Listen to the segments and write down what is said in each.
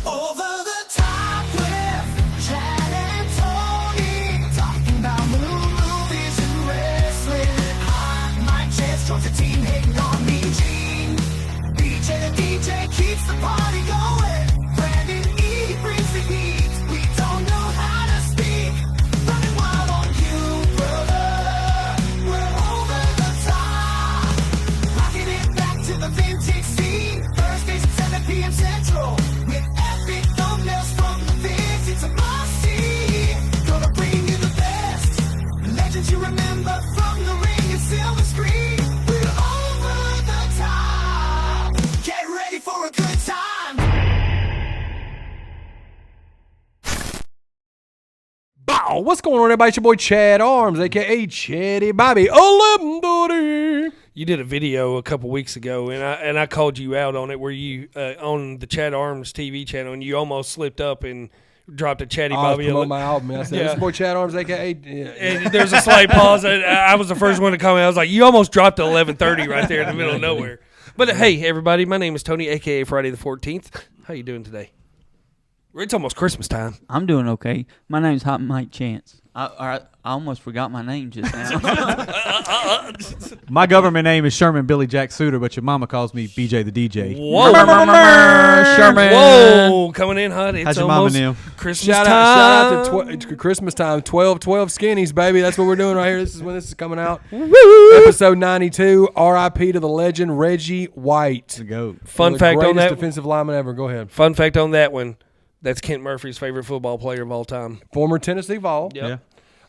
Over the top with Chad and Tony, talking about movies and wrestling. Hot mic chance joins the team, hating on me, Gene. BJ the DJ keeps the party going. Brandon E brings the heat. We don't know how to speak. Running wild on you, brother. We're over the top. Rocking it back to the vintage scene. Thursdays at 7 p.m. Central. With epic thumbnails from the vids. It's a must-see. Gonna bring you the best. Legends you remember from the ring and silver screen. We're over the top. Get ready for a good time. Bow! What's going on, everybody? It's your boy Chad Arms, a.k.a. Chatty Bobby 1130. You did a video a couple weeks ago, and I called you out on it where you on the Chad Arms TV channel, and you almost slipped up and dropped a Chatty I was Bobby. promoting my album. I said, Yeah. it's your boy Chad Arms, a.k.a. Yeah. And there's a slight pause. I was the first one to comment. I was like, you almost dropped 11:30 right there in the middle of nowhere. But hey, everybody, my name is Tony, a.k.a. Friday the 14th. How you doing today? It's almost Christmas time. I'm doing okay. My name's Hot Mike Chance. I almost forgot my name just now. My government name is Sherman Billy Jack Suter, but your mama calls me BJ the DJ. Whoa. Sherman. Whoa, coming in hot. It's How's your mama almost now? Christmas Shout time. out to Christmas time. 12 skinnies, baby. That's what we're doing right here. This is when this is coming out. Episode 92. R.I.P. to the legend Reggie White. The goat. Fun One of the fact on greatest that. defensive lineman ever. Go ahead. Fun fact on that one. That's Kent Murphy's favorite football player of all time. Former Tennessee Vol. Yep. Yeah.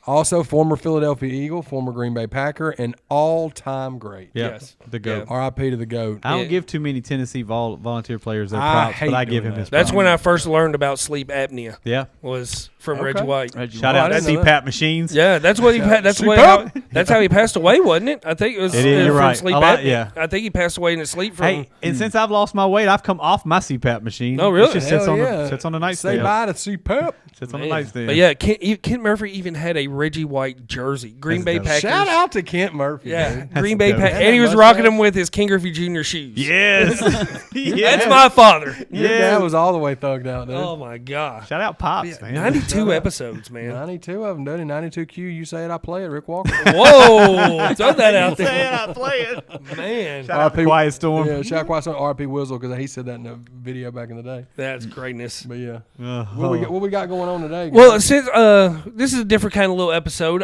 Also former Philadelphia Eagle, former Green Bay Packer, and all-time great. Yeah. Yes. The goat. R.I.P. to the GOAT. I don't Yeah. give too many Tennessee volunteer players their I props, hate but I give doing him his that. That's props. when I first learned about sleep apnea. Yeah. Was from Okay. Reggie White. Shout Oh, out I to didn't know CPAP machines. Yeah, that's what he. That's Sleep what. up. That's how he passed away, wasn't it? I think it was. It is, you're from right. Sleep A lot- apnea. yeah. I think he passed away in his sleep from. Hey, and since I've lost my weight, I've come off my CPAP machine. Oh, really? It just sits Hell on yeah. sits on the Say nightstand. bye to CPAP. Sits on the Man. nightstand. But yeah, Kent Murphy even had a Reggie White jersey. Green That's Bay dope. Packers. Shout out to Kent Murphy. Yeah, dude. Green Bay dope. Packers, Yeah, and he was mustache. rocking them with his King Griffey Jr. shoes. Yes. That's my father. Your dad was all the way thugged out, dude. Oh my gosh. Shout out Pops, man. 92 episodes, man. 92 of them, dude. 92Q. You say it, I play it. Rick Walker. Whoa, throw that out there, I play it. man. Shout out to Quiet Storm. Yeah, shout out Quiet Storm, R.P. Wizzle, because he said that in a video back in the day. That's greatness. But yeah, Oh. what we got going on today? Well, guys? since this is a different kind of little episode,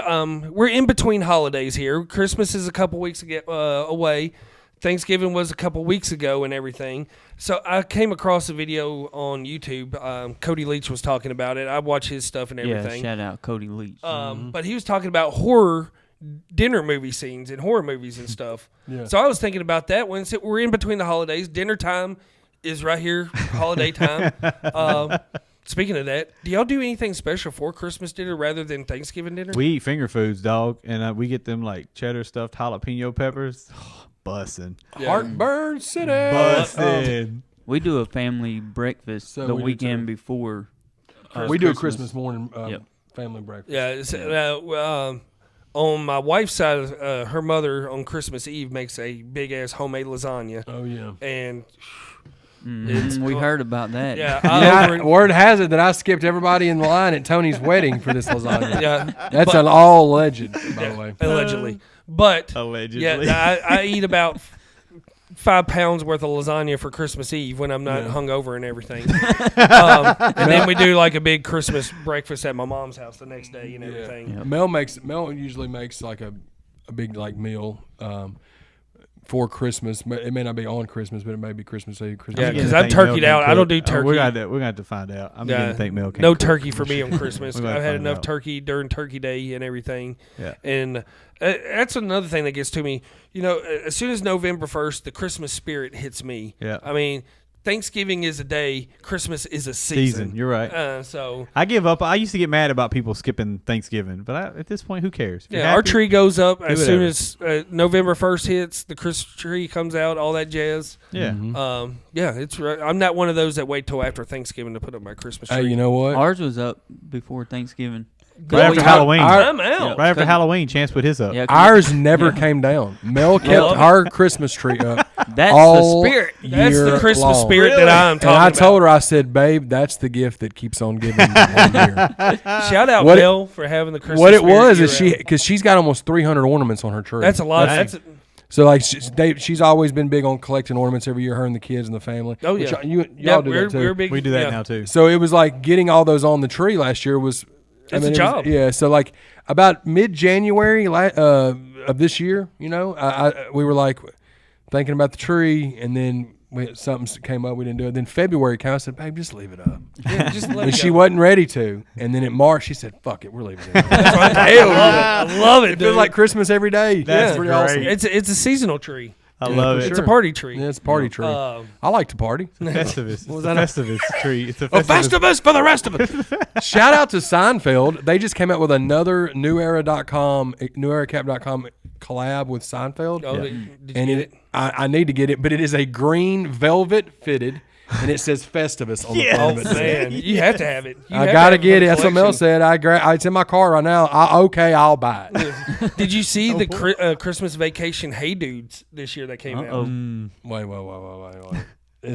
we're in between holidays here. Christmas is a couple weeks away. Thanksgiving was a couple weeks ago and everything. So I came across a video on YouTube. Cody Leach was talking about it. I watch his stuff and Yeah, everything. shout out Cody Leach. But he was talking about horror dinner movie scenes and horror movies and stuff. Yeah. So I was thinking about that when we're in between the holidays. Dinner time is right here, holiday time. Speaking of that, do y'all do anything special for Christmas dinner rather than Thanksgiving dinner? We eat finger foods, dog, and we get them like cheddar stuffed jalapeno peppers. Bussin'. Heartburn City. Bussin'. We do a family breakfast So the we do weekend too. before. We do a Christmas morning Yep. family breakfast. Yeah. On my wife's side, her mother on Christmas Eve makes a big ass homemade lasagna, Oh yeah. and We heard about that. yeah, Yeah, word has it that I skipped everybody in line at Tony's wedding for this lasagna. yeah, That's an all legend, by the way. allegedly. But Allegedly. yeah, I eat about 5 pounds worth of lasagna for Christmas Eve when I'm not Yeah. hungover and everything. And then we do like a big Christmas breakfast at my mom's house the next day and everything. Yep. Mel usually makes like a big like meal for Christmas. It may not be on Christmas, but it may be Christmas Eve. Christmas Yeah, Eve. because I'm turkeyed out. I don't do turkey. We're gonna have to find out. I'm Yeah, gonna think Mel can't no cook. turkey for me on Christmas. We're gonna I've had find enough out. turkey during Turkey Day and everything. Yeah. And that's another thing that gets to me. You know, as soon as November 1st, the Christmas spirit hits me. Yeah. I mean, Thanksgiving is a day. Christmas is a Season. You're right. So I give up. I used to get mad about people skipping Thanksgiving, but at this point, who cares? If you're yeah, our happy- tree goes up as soon whatever. as November 1st hits. The Christmas tree comes out. All that jazz. Yeah. Yeah, it's right. I'm not one of those that wait till after Thanksgiving to put up my Christmas tree. Hey, you know what? Ours was up before Thanksgiving. Right after Halloween. I'm out. Right after Halloween, Chance put his up. Yeah, Ours never came down. Mel kept our Christmas tree up. That's all the spirit. That's the year Christmas long. spirit that I'm And talking I about. told her, I said, babe, that's the gift that keeps on giving one year. Shout out What it- Mel for having the Christmas What it spirit was is year-round. because she's got almost 300 ornaments on her tree. That's a lot. That's- That's So like she's always been big on collecting ornaments every year, her and the kids and the family. Oh, Which yeah. y'all do that too. we're big. We do that yeah. now too. So it was like getting all those on the tree last year was. It's a it was- job. yeah. So like about mid-January of this year, we were like thinking about the tree, and then something came up. We didn't do it. Then February came. I said, babe, just leave it up. Yeah, just let And it she go. wasn't ready to. And then in March, she said, fuck it, we're leaving it. I love it. It feels dude. like Christmas every day. That's It's pretty great. awesome. It's a seasonal tree. I love for it. It's sure. a party tree. Yeah, it's a party tree. I like to party. Festivus. It's a Festivus tree. It's a A Festivus. Festivus for the rest of us. Shout out to Seinfeld. They just came out with another neweracap.com collab with Seinfeld. Oh, did you And get it? I need to get it, but it is a green velvet fitted, and it says Festivus on the front Oh of it. man, you have to have it. You I have gotta to have it get for it. That's what Mel collection. said. It's in my car right now. I'll buy it. Did you see the Christmas Vacation Hey Dudes this year that came out? Wait.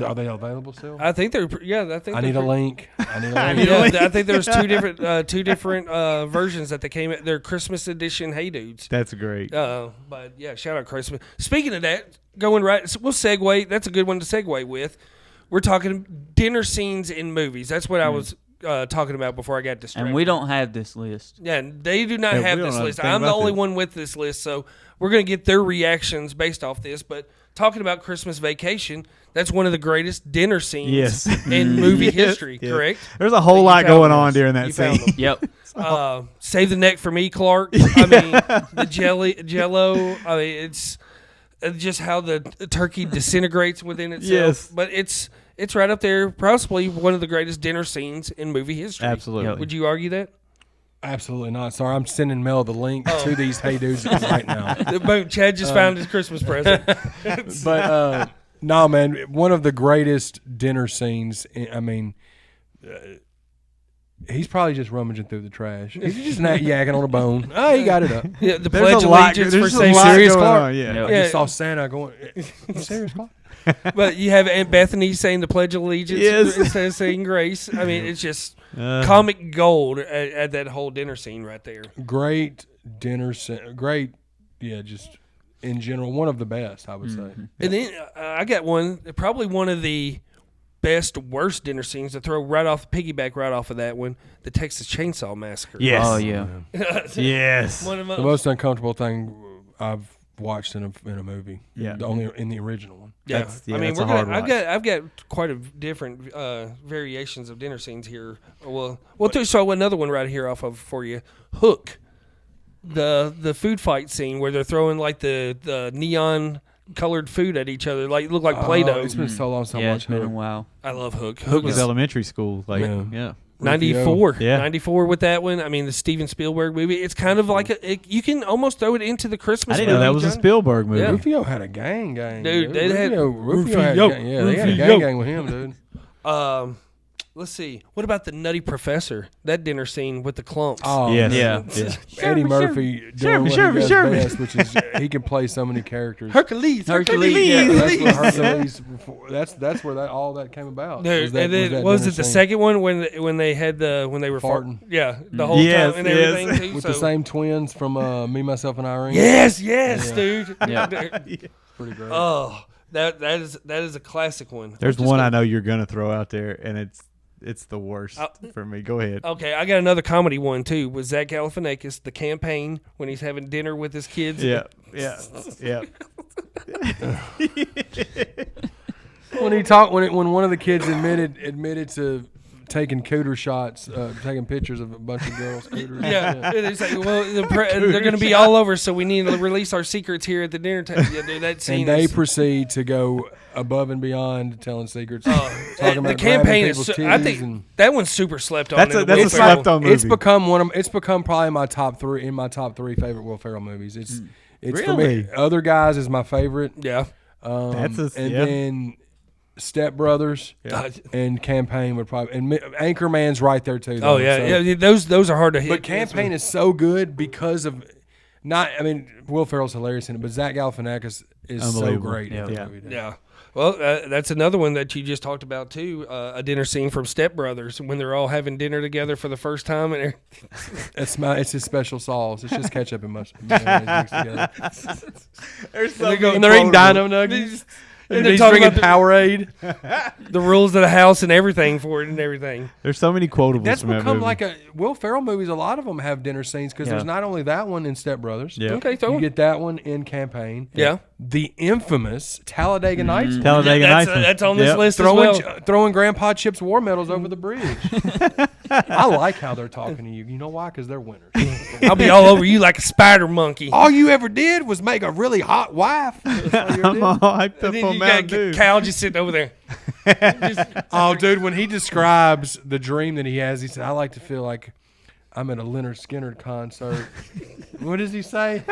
Are they available still? I think they're. Yeah, I think I need a they're- link. I need a I link. need a Yeah, I think there's two different versions that they came at. They're Christmas edition Hey Dudes. That's great. But yeah, shout out Christmas. Speaking of that, going right, so we'll segue. That's a good one to segue with. We're talking dinner scenes in movies. That's what I was talking about before I got distracted. And we don't have this list. Yeah, they do not Yeah, have we don't this know list. anything I'm the about only this. one with this list, so we're going to get their reactions based off this. But talking about Christmas Vacation, that's one of the greatest dinner scenes Yes. in movie Yes, history, yes. correct? There's a whole You lot found going those. on during that You found scene. them. Yep. Save the neck for me, Clark. I mean, the Jello. I mean, it's just how the turkey disintegrates within itself. Yes. But it's right up there, possibly one of the greatest dinner scenes in movie history. Absolutely. Would you argue that? Absolutely not. Sorry, I'm sending Mel the link to these Hey Dudes right now. Boom! Chad just found his Christmas present. But no, man, one of the greatest dinner scenes. I mean, he's probably just rummaging through the trash. He's just not yakking on a bone. Oh, he got it up. Yeah, the There's Pledge a of lot. Allegiance There's for a safe. lot Serious going Clark? on. Yeah. Yep. I Yeah. just saw Santa going. Serious Clark? But you have Aunt Bethany saying the Pledge of Allegiance Yes. instead of saying grace. I mean, it's just Uh, comic gold at that whole dinner scene right there. Great dinner scene. Great, yeah, just in general, one of the best, I would say. And then I got one, probably one of the best, worst dinner scenes to throw piggyback right off of that one, the Texas Chainsaw Massacre. Yes. Oh yeah. Yes. One of The most uncomfortable thing I've watched in a movie. Yeah. Only in the original one. Yeah, That's- yeah, I mean, that's a we're hard gonna. watch. I've got quite a different variations of dinner scenes here. We'll throw another one right here off of for you. Hook, the food fight scene where they're throwing like the neon colored food at each other, like look like Play-Doh. It's been so long since I Yeah, it's watched been a Hook. while. I love Hook. Hook was is elementary school. Like, Yeah. yeah. 94. Yeah. 94 with that one. I mean, the Steven Spielberg movie. It's kind of like you can almost throw it into the Christmas I didn't know movie, that was a John. Spielberg movie. Yeah. Rufio had a gang. Dude, they had- Rufio had a Rufio. gang. Yeah, they had a Rufio. gang with him, dude. Let's see. What about the Nutty Professor? That dinner scene with the clumps. Oh, Yes. man. Yeah. Eddie Murphy doing Sherman, what Sherman, he does Sherman. best, which is he can play so many characters. Hercules. Hercules. Yeah, Yeah. that's what Hercules. That's where all that came about. Dude, and then that was dinner it the scene second one when they were Farting. Yeah, the whole Yes, time and yes. everything too. with so. the same twins from Me, Myself, and Irene? Yes, Yeah. dude. Yeah. pretty great. Oh, that is a classic one. There's Just one I gonna- know you're gonna throw out there, and it's the worst for me. Go ahead. Okay, I got another comedy one too with Zach Galifianakis, the campaign when he's having dinner with his kids. Yeah. Yeah. Yeah. when one of the kids admitted to taking cooter shots, taking pictures of a bunch of girls. Cooters. Yeah, and it's like, well, they're going to be all over, so we need to release our secrets here at the dinner table. Yeah, dude, that scene And they is, proceed to go above and beyond telling secrets. the talking about campaign grabbing is. people's I titties think and- that one's super slept on. That's in a the that's a Will Ferrell. slept on movie. It's become probably my top three favorite Will Ferrell movies. It's for me. Really? Other Guys is my favorite. Yeah, That's a- and yeah. then Step Brothers, and Campaign would probably, and Anchorman's right there too. Though, Oh yeah, yeah. Those are hard to hit. But Campaign is so good because of not. I mean, Will Ferrell's hilarious in it, but Zach Galifianakis is so Unbelievable. great. in Yeah. that movie. Yeah. Well, that's another one that you just talked about too. A dinner scene from Step Brothers when they're all having dinner together for the first time, and It's his special sauce. It's just ketchup and mustard mixed together. There's And they're eating Dino Nuggets. And he's talking drinking about Powerade. the rules of the house and everything for it and everything. There's so many quotables That's from that become movie. like a Will Ferrell movies. A lot of them have dinner scenes because Yeah. there's not only that one in Step Brothers. Yeah. Okay, so You get that one in Campaign. yeah, The infamous Talladega Nights. Talladega that's, Nights. that's on this Yep. list Throwing, as well. throwing Grandpa Chip's war medals over the bridge. I like how they're talking to you. You know why? Because they're winners. I'll be all over you like a spider monkey. All you ever did was make a really hot wife. That's all you ever I'm did. all hyped And up then on you Mountain got Dew. Cal just sitting over there. Oh, dude, when he describes the dream that he has, he said, I like to feel like I'm at a Leonard Skinner concert. What does he say?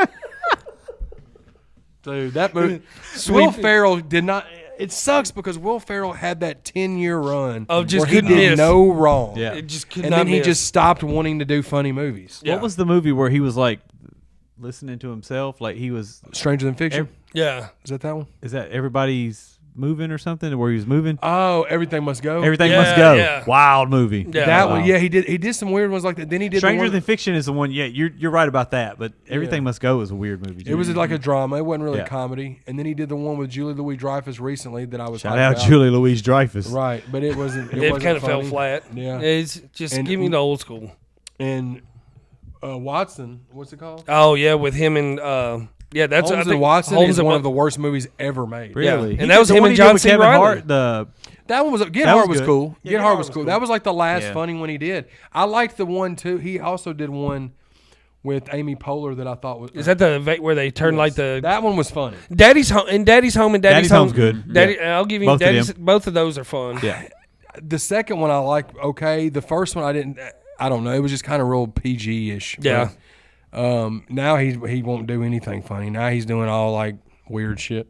Dude, that movie. Will Ferrell did not. It sucks because Will Ferrell had that 10-year run Of just where he couldn't did miss. no wrong. Yeah. It just could And not then he miss. just stopped wanting to do funny movies. Yeah. What was the movie where he was like listening to himself? Like he was. Stranger Than Fiction. Yeah. Is that one? Is that Everybody's Moving or something? Where he was moving? Oh, Everything Must Go. Everything Yeah, Must Go. yeah. Wild movie. Yeah. That Wow. one, yeah, he did some weird ones like that. Then he did Stranger the one, Than Fiction is the one. Yeah, you're right about that. But Everything Yeah. Must Go is a weird movie. It was like a drama. It wasn't really Yeah. a comedy. And then he did the one with Julie Louis-Dreyfus recently that I was Shout hyped out about. Julie Louise Dreyfus. Right, but it wasn't. It It wasn't kind of fell funny. flat. Yeah. It's just And- give me the old school. And Watson, what's it called? Oh yeah, with him and yeah, that's Holmes I think and Watson Holmes is and one Wa- of the worst movies ever made. Really? Yeah. He And did that was the him one and he did John with C. Kevin Reilly. Hart, the That one was Get That Hard was was good. cool. Yeah, Get Hard was cool. cool. That was like the last Yeah. funny one he did. I liked the one too. He also did one with Amy Poehler that I thought was. Is that the where they turn like the That one was funny. Daddy's home and Daddy's home and Daddy's, Daddy's Home's good. Daddy, Yeah. I'll give you Both of Daddy's. them. Both of those are fun. yeah. The second one I liked. Okay, the first one I didn't. I don't know. It was just kind of real PG-ish. Yeah. But, now he won't do anything funny. Now he's doing all like weird shit.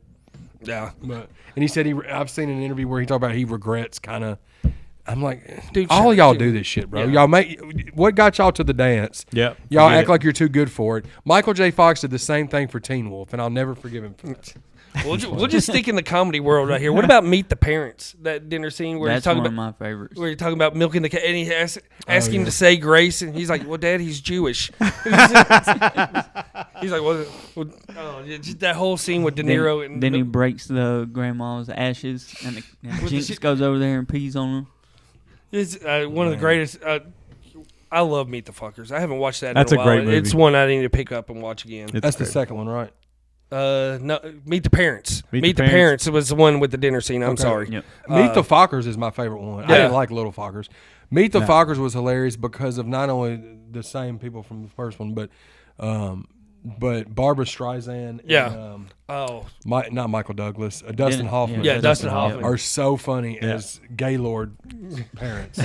Yeah. But and he said I've seen an interview where he talked about he regrets kind of. I'm like, Dude, all shut y'all up, do dude. this shit, bro. Yeah. Y'all make what got y'all to the dance. Yep. Y'all Forget act it. like you're too good for it. Michael J. Fox did the same thing for Teen Wolf, and I'll never forgive him for that. We'll just stick in the comedy world right here. What about Meet the Parents? That dinner scene where That's he's talking one about of my favorites. where you're talking about milking the cat, and he asking him yeah. to say grace, and he's like, "Well, Dad, he's Jewish." He's like, "Well, oh, yeah, just that whole scene with De Niro and Then he breaks the grandma's ashes, and the Jinx shit- goes over there and pees on them. It's one of the greatest. I love Meet the Fuckers. I haven't watched that. That's in a a while. great movie. It's one I need to pick up and watch again. It's That's the great. second one, right? No, Meet the Parents. Meet Meet the the Parents was the one with the dinner scene. I'm Okay. sorry. Yep. Meet the Fockers is my favorite one. I yeah. didn't like Little Fockers. Meet the Fockers was hilarious because of not only the same people from the first one, but Barbara Streisand Yeah. and Oh, not Michael Douglas, Dustin Yeah, Hoffman. yeah, Dustin Yeah. Hoffman. Are so funny Yeah. as Gaylord parents.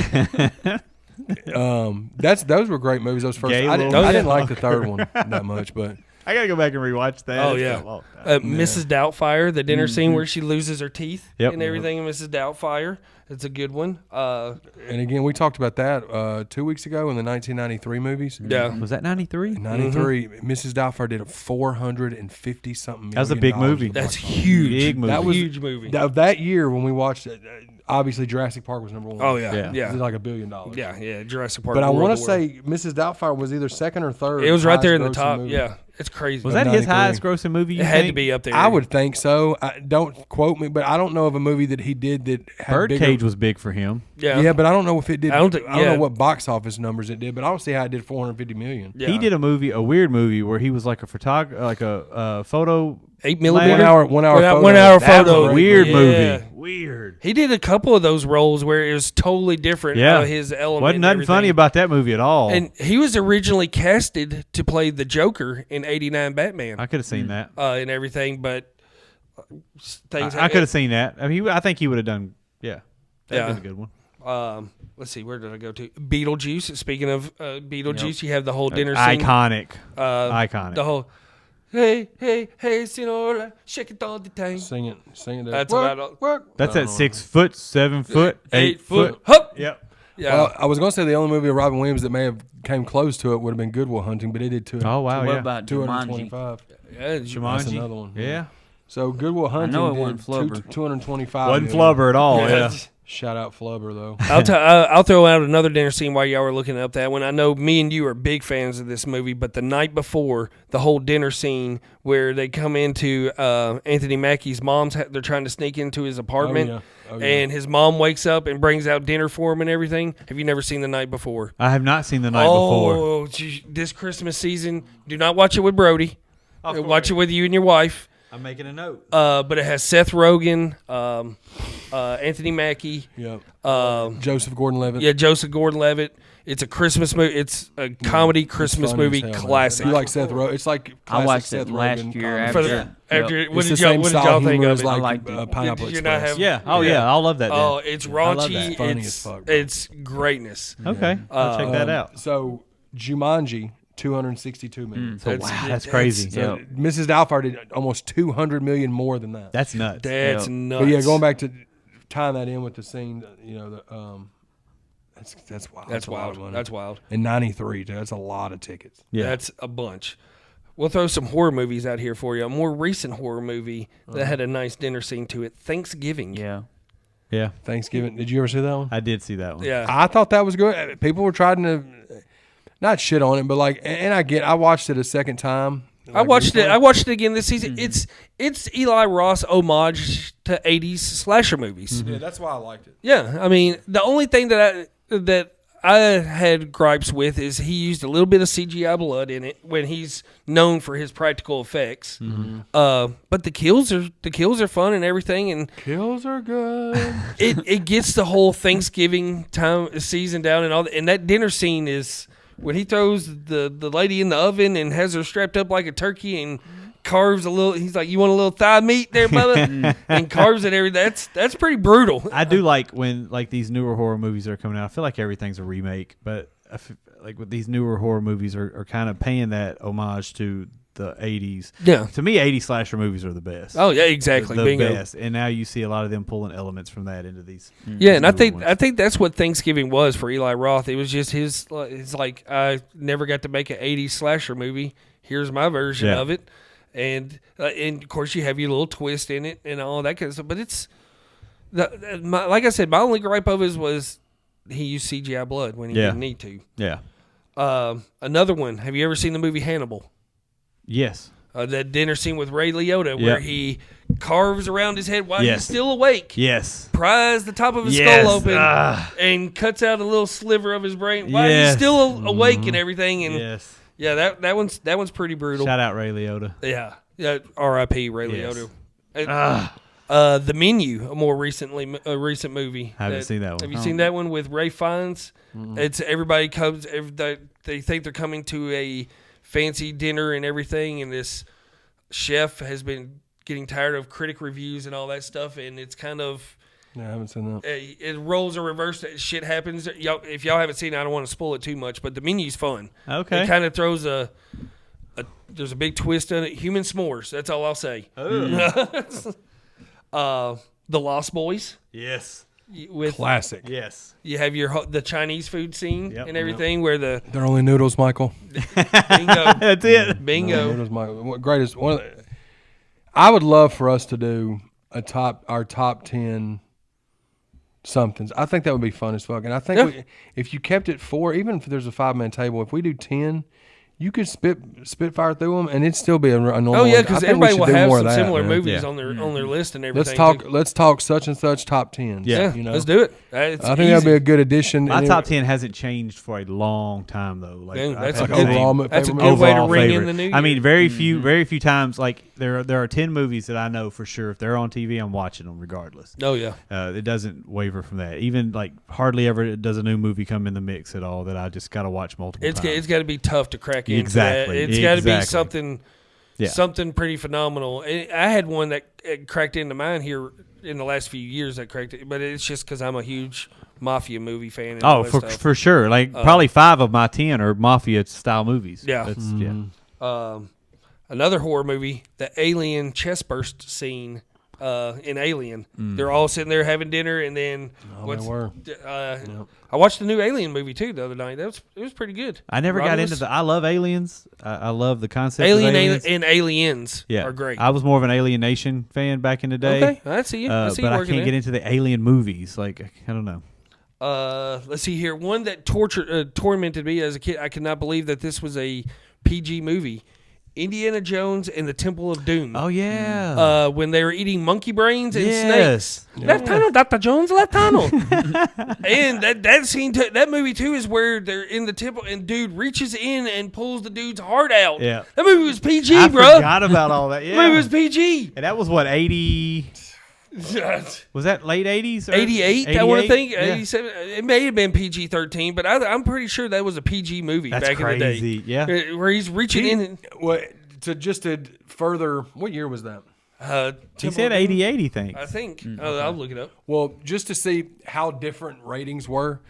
Those were great movies. Those first, I didn't, Gaylord. I didn't like the third one that much, but I gotta go back and rewatch that. Oh, It's yeah. been a long time. Mrs. Doubtfire, the dinner scene where she loses her teeth Yep. and everything. Mrs. Doubtfire, it's a good one. and again, we talked about that 2 weeks ago in the 1993 movies. Yeah, Was that 93? 93, Mrs. Doubtfire did a 450 something. That was a big movie. that's huge. Big movie. That was huge movie. that year when we watched it. Obviously, Jurassic Park was number one. Oh yeah, Yeah. yeah, It was like $1 billion. yeah. Jurassic Park. But I War want of to the World. say Mrs. Doubtfire was either second or third. it was right there in the highest top. grossing movie. Yeah, it's crazy. Was that his 93. highest grossing movie? You It had to think? be up there. I would think so. Don't quote me, but I don't know of a movie that he did that had Birdcage bigger. was big for him. Yeah, Yeah, but I don't know if it did. I don't think- yeah. know what box office numbers it did, but I don't see how it did 450 million. Yeah. He did a weird movie where he was like a photographer, like a photo. 8 Like- millimeter. 1 hour photo. 1 hour That was photo. a weird Yeah. movie. Weird. He did a couple of those roles where it was totally different. Yeah. His element. Wasn't and nothing everything. funny about that movie at all. And he was originally casted to play the Joker in '89 Batman I could have seen that. and everything, but things. I could have seen that. I mean, I think he would have done. Yeah, that'd Yeah. been a good one. Let's see, where did I go to? Beetlejuice. Speaking of Beetlejuice, you have the whole dinner scene. Iconic. Iconic. Iconic. The whole. Hey, hey, hey, Sinora, shake it all the time. Sing it. That's work, about work. That's I at don't know. 6 foot, 7 foot, 8 foot. Hup. Yep. Yeah. Well, I was going to say the only movie of Robin Williams that may have came close to it would have been Good Will Hunting, but it did too. Oh wow, What yeah. about Jumanji? 225. yeah, That's Jumanji. another one. Yeah. So Good Will Hunting know it did wasn't Flubber. 225. Wasn't million. flubber at all. Yeah. Yeah. Shout out Flubber though. I'll throw out another dinner scene while y'all were looking up that one. I know me and you are big fans of this movie, but the night before, the whole dinner scene where they come into Anthony Mackie's mom's, they're trying to sneak into his apartment, Oh, yeah. and his mom wakes up and brings out dinner for him and everything. Have you never seen The Night Before? I have not seen The Night Before. Oh, this Christmas season, do not watch it with Brody. Of Watch it with you and your wife. I'm making a note. But it has Seth Rogen, Anthony Mackie, Yep. um, Joseph Gordon-Levitt. yeah, Joseph Gordon-Levitt. It's a Christmas movie. It's a comedy Christmas Funny as movie hell, man. classic. You like Seth Rogen? It's like I classic watched Seth it last Rogen year comedy. For after. the, after Yep. what It's did the y'all same what did style y'all think humor of as it? like liked it. Pineapple Did you not Express. have- Yeah. Oh Yeah. yeah. I'll love that. Oh, then. it's I love raunchy. that. Funny It's as fuck, bro. it's greatness. Okay. I'll check that out. So Jumanji, 262 million. So, That's- wow, that's crazy. So Yep. Mrs. Doubtfire did almost 200 million more than that. That's nuts. That's Yep. nuts. But yeah, going back to tying that in with the scene, that's wild. That's a lot of wild. money. That's wild. In '93, dude, that's a lot of tickets. Yeah. That's a bunch. We'll throw some horror movies out here for you. A more recent horror movie that had a nice dinner scene to it. Thanksgiving. Yeah. Yeah. Thanksgiving. Did you ever see that one? I did see that one. Yeah. I thought that was good. People were trying to not shit on it, but like, and I watched it a second time. I watched it. I watched it again this season. It's Eli Ross homage to 80s slasher movies. Yeah, that's why I liked it. Yeah, I mean, the only thing that I had gripes with is he used a little bit of CGI blood in it when he's known for his practical effects. But the kills are fun and everything, and Kills are good. it gets the whole Thanksgiving time season down and all that. And that dinner scene is when he throws the lady in the oven and has her strapped up like a turkey and carves a little. He's like, "You want a little thigh meat there, mother?" and carves it everything. That's pretty brutal. I do like when like these newer horror movies are coming out. I feel like everything's a remake, but like with these newer horror movies are kind of paying that homage to the 80s. Yeah. To me, 80s slasher movies are the best. Oh yeah, exactly. The Bingo. best. And now you see a lot of them pulling elements from that into these. Yeah, and I newer think ones. that's what Thanksgiving was for Eli Roth. It was just his. It's like I never got to make an '80s slasher movie. Here's my version Yeah. of it, and of course you have your little twist in it and all that kind of stuff. But it's like I said, my only gripe of it was he used CGI blood when he Yeah. didn't need to. Yeah. Another one. Have you ever seen the movie Hannibal? Yes. That dinner scene with Ray Liotta Yeah. where he carves around his head while Yes. he's still awake. Yes. Pries the top of his Yes. skull open Ah. and cuts out a little sliver of his brain while Yes. he's still awake and everything. And Yes. yeah, that one's pretty brutal. Shout out Ray Liotta. Yeah, R.I.P. Ray Yes. Liotta. The Menu, a recent movie. Haven't seen that one. Have you seen that one with Ray Fiennes? It's everybody comes. They think they're coming to a fancy dinner and everything, and this chef has been getting tired of critic reviews and all that stuff, and it's kind of Yeah, I haven't seen that. it roles are reversed. Shit happens. If y'all haven't seen it, I don't want to spoil it too much, but the menu's fun. Okay. It kind of throws there's a big twist on it. Human s'mores. That's all I'll say. The Lost Boys. Yes. With Classic. Yes. you have the Chinese food scene Yep. and everything where the They're only noodles, Michael. bingo, That's it. bingo. Noodles, Michael. Greatest one. I would love for us to do our top 10 somethings. I think that would be fun as fuck. And I think if you kept it 4, even if there's a 5-man table, if we do 10, you could spitfire through them, and it'd still be a normal. Oh yeah, one. because I think we everybody should will do have more some of that, similar man. movies Yeah. on their list and everything. Let's talk such and such top 10s. Yeah, you know? let's do it. I think that'd be a good addition. My And top 10 hasn't changed for a long time though. Like Dang, I've that's had a the good- same that's a favorite good movie. way to overall ring in favorite. the new I mean, year. very few times. Like there are 10 movies that I know for sure if they're on TV, I'm watching them regardless. Oh yeah. It doesn't waver from that. Even like hardly ever does a new movie come in the mix at all that I just got to watch multiple times. It's got to be tough to crack into Exactly. that. It's got to be Exactly. something pretty phenomenal. I had one that cracked into mine here in the last few years that cracked it, but it's just because I'm a huge mafia movie fan. And all Oh, that for stuff. for sure. Like probably 5 of my 10 are mafia style movies. Yeah. That's, I Another horror movie, the alien chest burst scene in Alien. They're all sitting there having dinner, and then They were. I watched the new Alien movie too the other night. It was pretty good. I never got into I love aliens. I love the concept Alien of aliens. and Aliens Yeah, are great. I was more of an Alien Nation fan back in the day. Okay, I see you. I see but you I working can't get into the alien movies. Like, I don't know. Let's see here. One that tormented me as a kid. I could not believe that this was a PG movie. Indiana Jones and the Temple of Doom. Oh yeah. When they were eating monkey brains and Yes. snakes. Left tunnel, Dr. Jones, left tunnel. And that scene, that movie too, is where they're in the temple and dude reaches in and pulls the dude's heart out. Yeah. That movie was PG, I bro. forgot about all that. Yeah. That movie was PG. And that was what 80. Was that late 80s? 88, I want to think. Yeah. 87. It may have been PG-13, but I'm pretty sure that was a PG movie That's back crazy. in the day. Yeah. Where he's reaching in. And, What to further? What year was that? He said 88, he thinks. I think. I'll look it up. Well, just to see how different ratings were,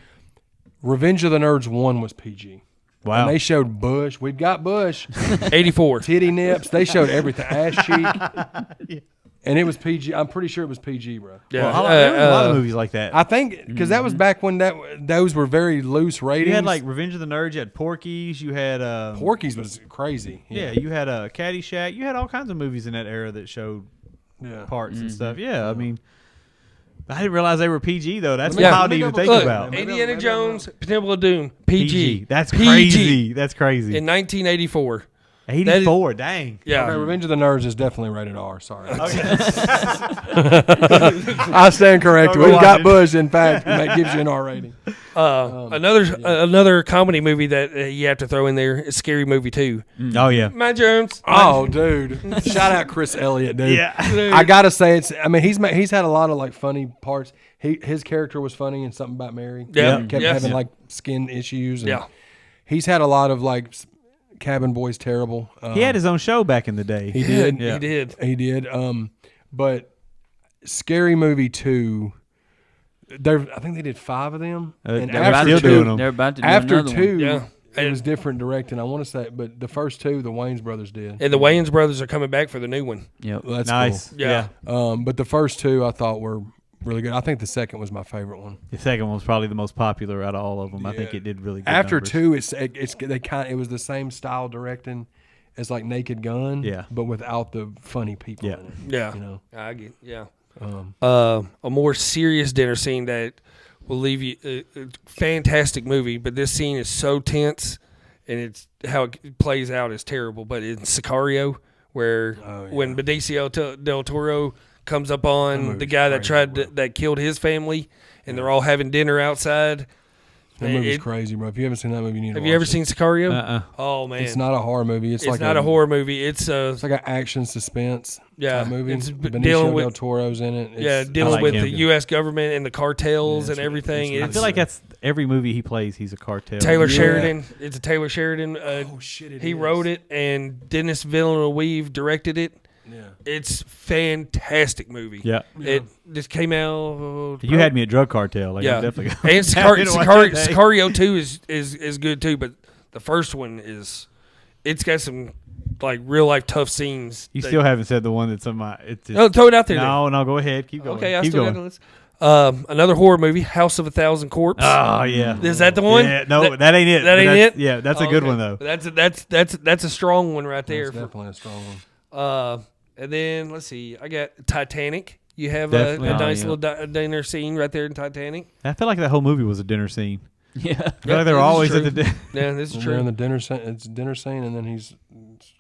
Revenge of the Nerds 1 was PG. Wow. And they showed Bush. We've got Bush. 84. Titty nips. They showed everything. Ass cheek. And it was PG. I'm pretty sure it was PG, bro. Yeah. Well, there was a lot of movies like that. I think because that was back when those were very loose ratings. You had like Revenge of the Nerds. You had Porky's. You had Porky's was crazy. Yeah, you had Caddyshack. You had all kinds of movies in that era that showed parts and stuff. Yeah, I mean, I didn't realize they were PG though. That's Yeah. wild to even think Look, about. Indiana Jones, Temple of Doom, PG. That's PG. crazy. That's crazy. In 1984. 84. Dang. Yeah. Okay, Revenge of the Nerds is definitely rated R. Sorry. I stand corrected. Don't go We've got watch it. Bush. In fact, that gives you an R rating. Another comedy movie that you have to throw in there is Scary Movie 2. Oh yeah. My Jones. Oh, dude! Shout out Chris Elliott, dude. Yeah. I gotta say I mean, he's had a lot of like funny parts. His character was funny in Something About Mary. Yeah. He kept Yes. having like skin issues. And Yeah. He's had a lot of like Cabin Boy's terrible. He had his own show back in the day. He did. Yeah. He did. He did. But Scary Movie 2. I think they did 5 of them. And they're still doing them. They're about to do after another 2, one. Yeah. it was different directing. I want to say, but the first 2, the Wayans brothers did. And the Wayans brothers are coming back for the new one. Yep. Well, that's Nice. cool. Yeah. But the first 2 I thought were really good. I think the second was my favorite one. The second one was probably the most popular out of all of them. I think Yeah. it did really good. After numbers. 2, it was the same style directing as like Naked Gun, Yeah. but without the funny people. Yeah. In it, Yeah. you know. I get. Yeah. A more serious dinner scene that will leave you. Fantastic movie, but this scene is so tense, and it's how it plays out is terrible. But in Sicario, where when Benicio del Toro comes up on the guy that that killed his family, and they're all having dinner outside. That movie's crazy, bro. If you haven't seen that movie, you need to Have watch you ever it. seen Sicario? Uh-uh. Oh man, It's not a horror movie. It's like not a horror movie. It's It's like an action suspense Yeah, type movie. it's Benicio dealing with- del Toro's in it. yeah, It's, dealing like with him. the U.S. government and the cartels Yeah, and everything. it's I It's feel like that's every movie he plays. He's a cartel. Taylor Yeah. Sheridan. It's a Taylor Sheridan. oh shit! It He is. wrote it, and Dennis Villeneuve directed it. Yeah. It's fantastic movie. Yeah. It just came out. You had me at drug cartel. Like, Yeah, I'm definitely. and Sicario 2 is good too, but the first one it's got some like real life tough scenes. You still haven't said the one that's on my. It's just, No, throw it out there. No, go ahead. Keep then. going. Okay, I Keep still going. got the list. Another horror movie, House of a Thousand Corpses. Oh yeah. Is that the one? Yeah, no, that ain't it. That But ain't that's- it. Yeah, that's a Oh, good okay. one though. That's a strong one right there. It's definitely a strong one. And then let's see, I got Titanic. You have Definitely. a Oh, nice yeah. little dinner scene right there in Titanic. I feel like that whole movie was a dinner scene. Yeah. I feel Yeah, like they were this is always true. at the dinner. Yeah, this is When they're in true. the dinner scene, it's a dinner scene, and then he's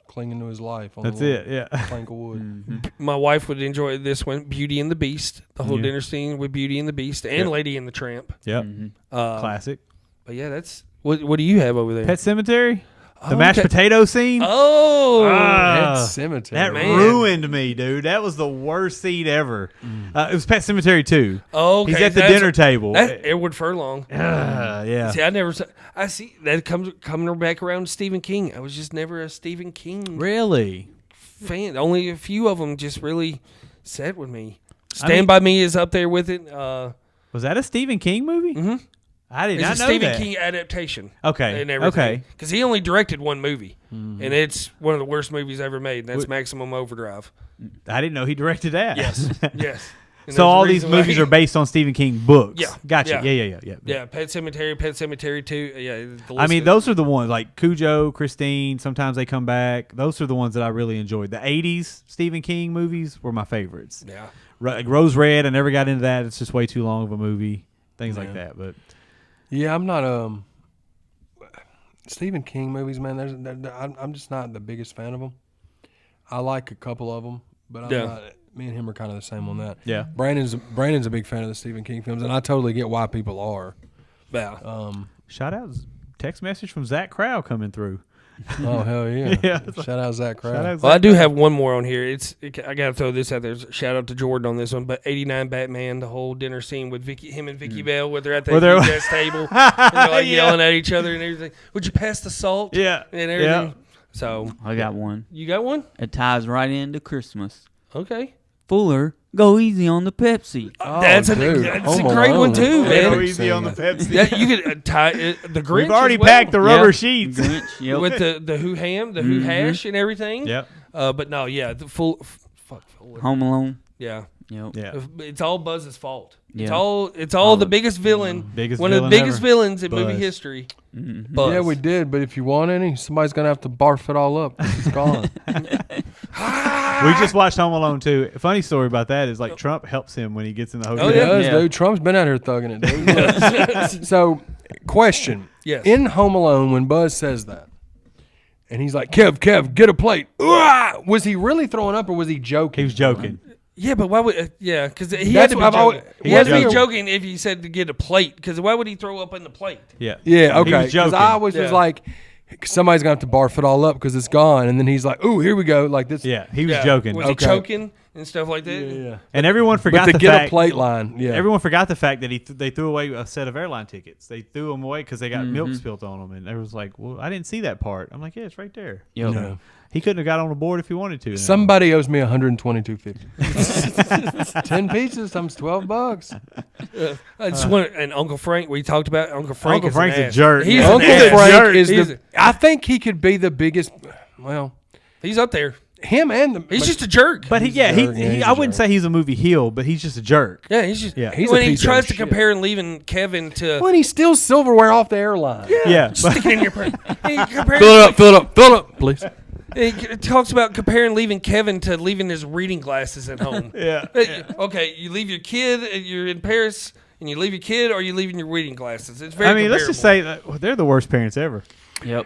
clinging to his life. On That's the it. Yeah. plank of wood. My wife would enjoy this one, Beauty and the Beast. The whole Yeah. dinner scene with Beauty and the Beast and Yeah. Lady and the Tramp. Yep. Uh, Classic. But yeah, that's what do you have over there? Pet Cemetery. The Oh, mashed okay. potato scene. Oh, Ah. Pet Cemetery. That Man. ruined me, dude. That was the worst scene ever. It was Pet Cemetery 2. okay. He's at the that's- dinner table. That's Edward Furlong. Yeah. See, I never. I see that coming back around to Stephen King. I was just never a Stephen King Really? fan. Only a few of them just really sat with me. Stand by Me is up there with it. Was that a Stephen King movie? Mhm. I did It's not a know Stephen that. King adaptation. Okay, And everything. okay. Because he only directed one movie, and it's one of the worst movies ever made. And that's What- Maximum Overdrive. I didn't know he directed that. Yes, yes. And So there's a all these reason why movies he- are based on Stephen King books. Yeah, Gotcha. yeah. Yeah. Yeah, Pet Cemetery 2. Yeah, the I list mean, goes- those are the ones like Cujo, Christine. Sometimes they come back. Those are the ones that I really enjoyed. The '80s Stephen King movies were my favorites. Yeah. Like Rose Red, I never got into that. It's just way too long of a movie. Things like Yeah. that. But Yeah, I'm not Stephen King movies, man. I'm just not the biggest fan of them. I like a couple of them, but I'm Yeah. not. Me and him are kind of the same on that. yeah, Brandon's a big fan of the Stephen King films, and I totally get why people are. Yeah. shout out text message from Zach Crow coming through. Oh hell yeah! Yeah. Shout out Zach Crowd. Shout out Well, I Zach do Crow. have one more on here. I got to throw this out there. Shout out to Jordan on this one. But 89 Batman, the whole dinner scene with him and Vicky Bell, where they're at Where that they're- huge ass table, and they're like Yeah. yelling at each other and everything. Would you pass the salt? Yeah, And everything. yeah. So I got one. you got one? It ties right into Christmas. Okay. Fuller, go easy on the Pepsi. Oh, that's dude, a Home great one Alone. too, Yeah, man. Go easy on the Pepsi. Yeah, you could tie the Grinch. We've already as well, packed the rubber Yeah. sheets. Grinch, yep. with the who ham, the who hash, and everything. Yep. But no, yeah, the full. Fuck. Fuller. Home Alone. Yeah. Yep. Yeah. It's all Buzz's fault. It's Yeah. all the biggest villain. Biggest one of the villain biggest ever. villains in movie Buzz. history. Mhm. Buzz. Yeah, we did, but if you want any, somebody's gonna have to barf it all up. 'Cause it's gone. We just watched Home Alone 2. A funny story about that is like Trump helps him when he gets in the hotel. Oh, He yeah. does, Yeah. dude. Trump's been out here thugging it, dude. So, question. Yes. In Home Alone, when Buzz says that, and he's like, Kev, get a plate. Was he really throwing up or was he joking? He was joking. Yeah, but why would? Yeah, because he That's had to be what I've joking. always- He had to be joking. joking if he said to get a plate. Because why would he throw up in the plate? Yeah. Yeah, He okay. was Because joking. I always was Yeah. like, somebody's gonna have to barf it all up because it's gone, and then he's like, "Ooh, here we go!" Like this. Yeah, he was Yeah. joking. Was he Okay. choking and stuff like that? yeah. And everyone But forgot to the get fact. a plate line, yeah. Everyone forgot the fact that they threw away a set of airline tickets. They threw them away because they got milk spilled on them, and everyone was like, "Well, I didn't see that part." I'm like, "Yeah, it's right there." Yep. Yeah. He couldn't have got on the board if he wanted to. Somebody owes me $122.50. 10 pieces times $12. I just want and Uncle Frank. We talked about Uncle Frank. Uncle is an Frank's a ass. jerk. He's Yeah. an Uncle ass. Frank jerk. is He's the. I think he could be the biggest. Well, He's up there. him and the. He's just a jerk. But He's a jerk. Yeah, he's I a wouldn't jerk. say he's a movie heel, but he's just a jerk. yeah, he's just. Yeah. He's a when he piece of tries to shit. compare and leaving Kevin to When he steals silverware off the airline. Yeah, but stick it in your purse. He compares- Fill it up, please. He talks about comparing leaving Kevin to leaving his reading glasses at home. yeah. Okay, you leave your kid, you're in Paris, and you leave your kid, or you leaving your reading glasses. It's very. I mean, let's just comparable. say that they're the worst parents ever. Yep.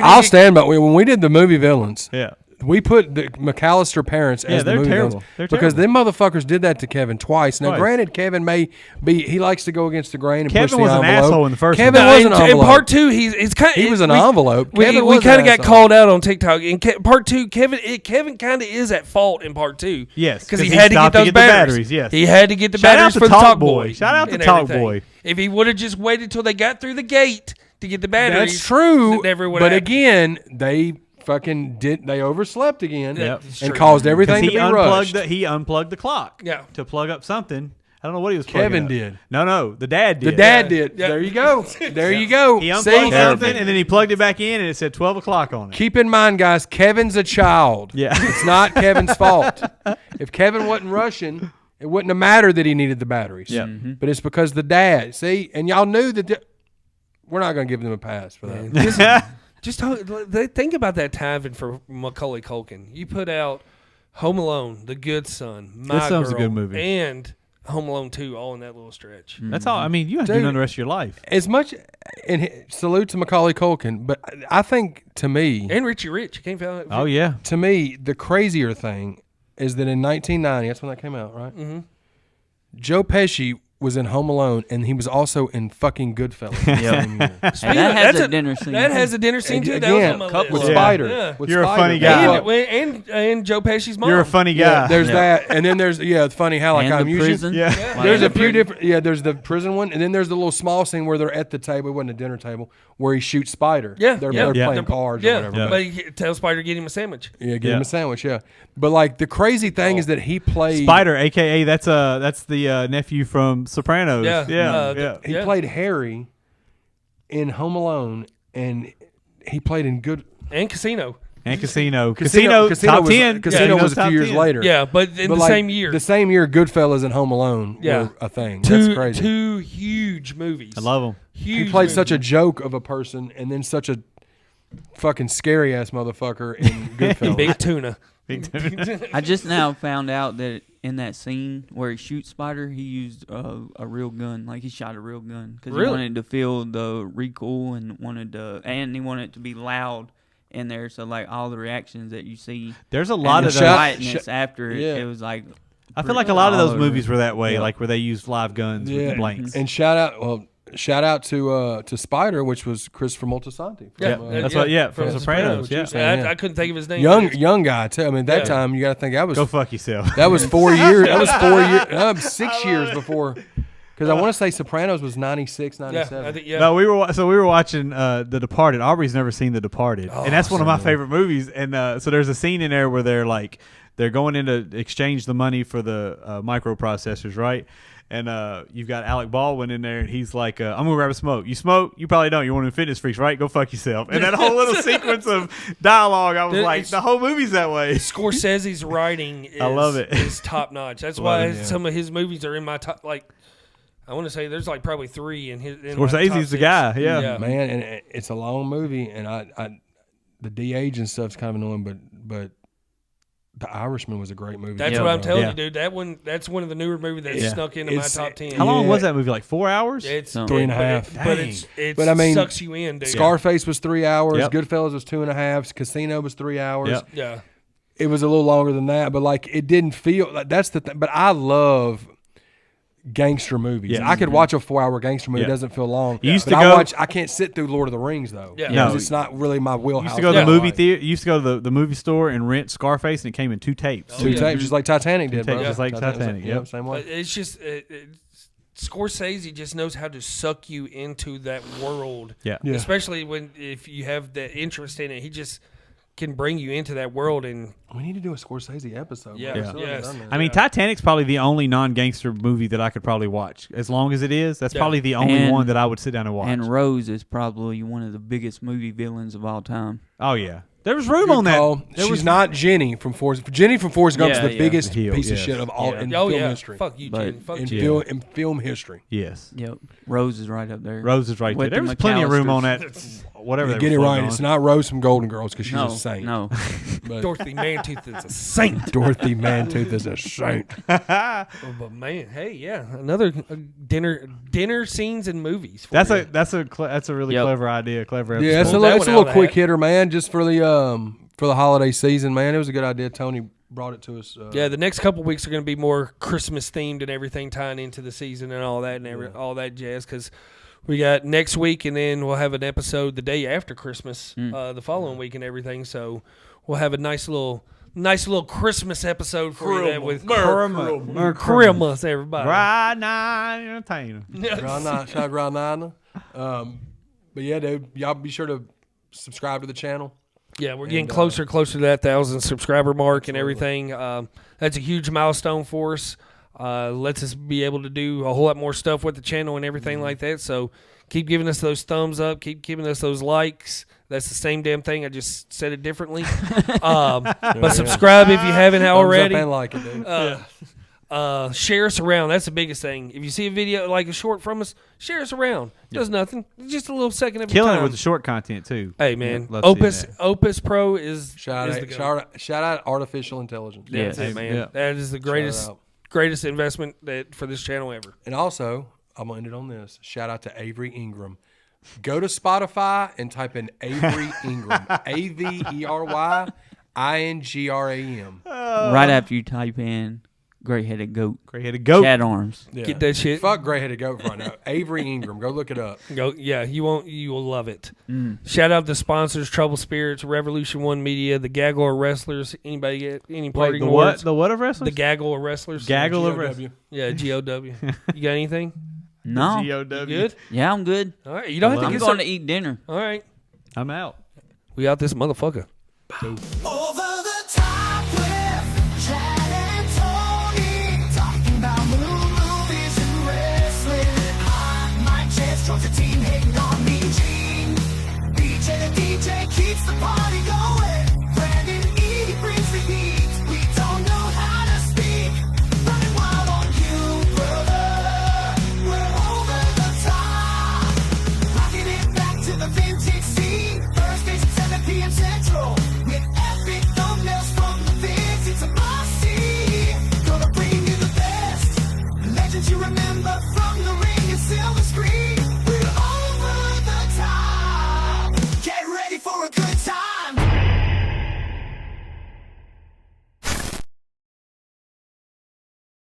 I'll stand by when we did the movie Villains. Yeah. We put the McAllister parents Yeah, as the they're movie terrible. villains They're because terrible. them motherfuckers did that to Kevin twice. Now, Twice. granted, Kevin may be he likes to go against the grain and push Kevin the was an envelope. asshole in the first Kevin one. was an in envelope. part two, he's kind. He was an envelope. We Kevin we was kind an of got asshole. called out on TikTok. In part two, Kevin kind of is at fault in part two. Yes, because 'cause he he had to get stopped those to get the batteries. batteries, yes. he had to get the Shout out batteries to for the Talk Talk Boy. Shout out to and Talk everything. Boy. If he would have just waited till they got through the gate to get the batteries, That's true. that never would But happen. again, they fucking did. They overslept again Yep. and True. caused Because everything to he be rushed. he unplugged the clock. Yeah. To plug up something. I don't know what he was plugging Kevin up. did. No, the dad did. The dad Yeah. did. Yeah. There you go. There you go. He See? unplugged something and then he plugged it back in and it said 12 o'clock on it. Keep in mind, guys, Kevin's a child. Yeah. It's not Kevin's fault. If Kevin wasn't rushing, it wouldn't have mattered that he needed the batteries. Yeah. But it's because the dad, see, and y'all knew that we're not going to give them a pass for that. Just think about that timing for Macaulay Culkin. You put out Home Alone, The Good Son, My Good Son's a Girl, good movie. and Home Alone 2 all in that little stretch. That's all. I mean, you have to do Dude. none the rest of your life. As much, and salute to Macaulay Culkin, but I think to me, And Richie Rich. You can't find Oh, yeah. to me, the crazier thing is that in 1990, that's when that came out, right? Mm-hmm. Joe Pesci was in Home Alone, and he was also in fucking Goodfellas. the same year. And that has a dinner scene. That has a dinner scene too. That Again, was on my list. with Yeah. Spider. Yeah. With You're a Spider. funny guy. And Joe Pesci's mom. You're a funny Yeah, guy. there's that, and then there's it's funny how like and I'm the usually prison. Yeah. Like, there's the a few prison. different there's the prison one, and then there's the little small scene where they're at the table. It wasn't a dinner table where he shoots Spider. Yeah, they're yeah. playing They're- cards yeah, or whatever. Yeah. but he tells Spider to get him a sandwich. Yeah, give Yeah. him a sandwich. Yeah, but like the crazy thing is that he played Spider, a.k.a. that's the nephew from Sopranos. Yeah. Yeah. He played Harry in Home Alone, and he played in Good. And Casino. And Casino. Casino Top was, 10. Casino was a top few years 10. later. Yeah, but in the like, same year. The same year, Goodfellas and Home Alone Yeah. were a thing. That's crazy. Two huge movies. I love them. Huge. He played movies. such a joke of a person, and then such a fucking scary ass motherfucker in Goodfellas. Big tuna. I just now found out that in that scene where he shoots Spider, he used a real gun. Like he shot a real gun because Really? he wanted to feel the recoil and he wanted it to be loud in there. So like all the reactions that you see, There's a lot and of the those. quietness after yeah. it was like. I feel like a lot of all those over. movies were that way, Yeah. like where they used live guns with the blanks. And shout out to Spider, which was Christopher Moltisanti. Yeah, That's what. Yeah, from Sopranos. Yeah. Yeah. I couldn't think of his name. Young guy too. I mean, that Yeah. time you got to think I was Go fuck yourself. that was 4 years. That was 4 years. 6 years before. Because I want to say Sopranos was 96, Yeah, 97. I think, yeah. No, we were watching The Departed. Aubrey's never seen The Departed, and that's one of my favorite movies. And so there's a scene in there where they're going in to exchange the money for the microprocessors, right? And you've got Alec Baldwin in there, and he's like, "I'm gonna grab a smoke. You smoke? You probably don't. You're one of the fitness freaks, right? Go fuck yourself." And that whole little sequence of dialogue, I was Dude, like, it's- the whole movie's that way. Scorsese's writing is, I love it. is top notch. That's Love why it, yeah. some of his movies are in my top. Like, I want to say there's like probably 3 in his. In my Scorsese's top the 6. guy, yeah. Man, and it's a long movie, and I the de-age and stuff's kind of annoying, but The Irishman was a great movie. That's Yeah, what I'm bro. telling Yeah. you, dude. That's one of the newer movies that Yeah. snuck into my It's- top 10. How long Yeah. was that movie? Like 4 hours? It's No. 3.5. But Dang. it But I mean, sucks you in, dude. Scarface was 3 hours. Yep. Goodfellas was 2.5. Casino was 3 hours. Yep. Yeah. It was a little longer than that, but like it didn't feel like that's the thing. But I love gangster movies. Yes. I could watch a 4-hour gangster movie. Yeah. It doesn't feel long. You used But to I go- I can't sit through Lord of the Rings though. Yeah. Because No. it's not really my wheelhouse. You used to go to Yeah. the movie theater. You used to go to the movie store and rent Scarface, and it came in 2 tapes. Two yeah. tapes, just like Titanic did, tapes, bro. just like Titanic, Yeah, yep. same But way. it's just Scorsese just knows how to suck you into that world. Yeah. Yeah. Especially if you have the interest in it, he just can bring you into that world. And We need to do a Scorsese episode. Yeah. bro. Yeah. Still haven't Yes. done that. I mean, Titanic's probably the only non-gangster movie that I could probably watch. As long as it is, that's Yeah. probably the only And- one that I would sit down and watch. And Rose is probably one of the biggest movie villains of all time. Oh yeah, there was room Good on that. call. There She's was not Jenny from Forrest. Jenny from Forrest Gump is Yeah, the yeah. biggest Heel, piece of yes. shit of all Yeah. in oh film yeah, history. fuck you, But Jen. Fuck In, you. in film history. Yes, Yep. Rose is right up there. Rose is right there. With There the was plenty of room on that. McAllisters. Whatever. You they get it were right. floating It's on. not Rose from Golden Girls because she's No, a saint. no. But Dorothy Mantooth is a saint. Dorothy Mantooth is a saint. Oh, but man, hey, yeah, another dinner scenes and movies. For That's you. that's a really Yep. clever idea. Clever episode. Yeah, it's a Pulled little, that it's a one little out of quick the hat. hitter, man. Just for the holiday season, man. It was a good idea. Tony brought it to us. Yeah, the next couple weeks are going to be more Christmas themed and everything, tying into the season and all that and all that jazz. Because we got next week, and then we'll have an episode the day after Christmas, the following week, and everything. So we'll have a nice little Christmas episode for you there with Merry Christmas, everybody. Right now, entertainer. But yeah, dude, y'all be sure to subscribe to the channel. Yeah, we're getting closer to that 1,000 subscriber mark and everything. That's a huge milestone for us. Lets us be able to do a whole lot more stuff with the channel and everything like that. So keep giving us those thumbs up. Keep giving us those likes. That's the same damn thing. I just said it differently. But subscribe if you haven't already. Thumbs up and like it, dude. Share us around. That's the biggest thing. If you see a video like a short from us, share us around. Does nothing. Just a little second of your Killing time. it with the short content too. Hey man, Love seeing Opus that. Opus Pro is Shout is out, the go. shout out artificial intelligence. That's Yes. it, man. Yeah. That is the out. greatest investment for this channel ever. And also, I'm gonna end it on this. Shout out to Avery Ingram. Go to Spotify and type in Avery Ingram. AveryIngram. Right after you type in gray-headed goat, Great-headed goat. Chad Arms. Yeah. Get that shit. Fuck gray-headed goat right now. Avery Ingram. Go look it up. Go, yeah, you will love it. Shout out to sponsors: Trouble Spirits, Revolution One Media, the Gaggle of Wrestlers. Anybody get any Wait, parting the what? words? The what of wrestling? The Gaggle of Wrestlers. Gaggle of GOW. wrestling. Yeah, GOW. You got anything? No. You GOW. good? Yeah, I'm good. All right, you don't have to I'm get going some. to eat dinner. All right, I'm out. we out this motherfucker. Oh,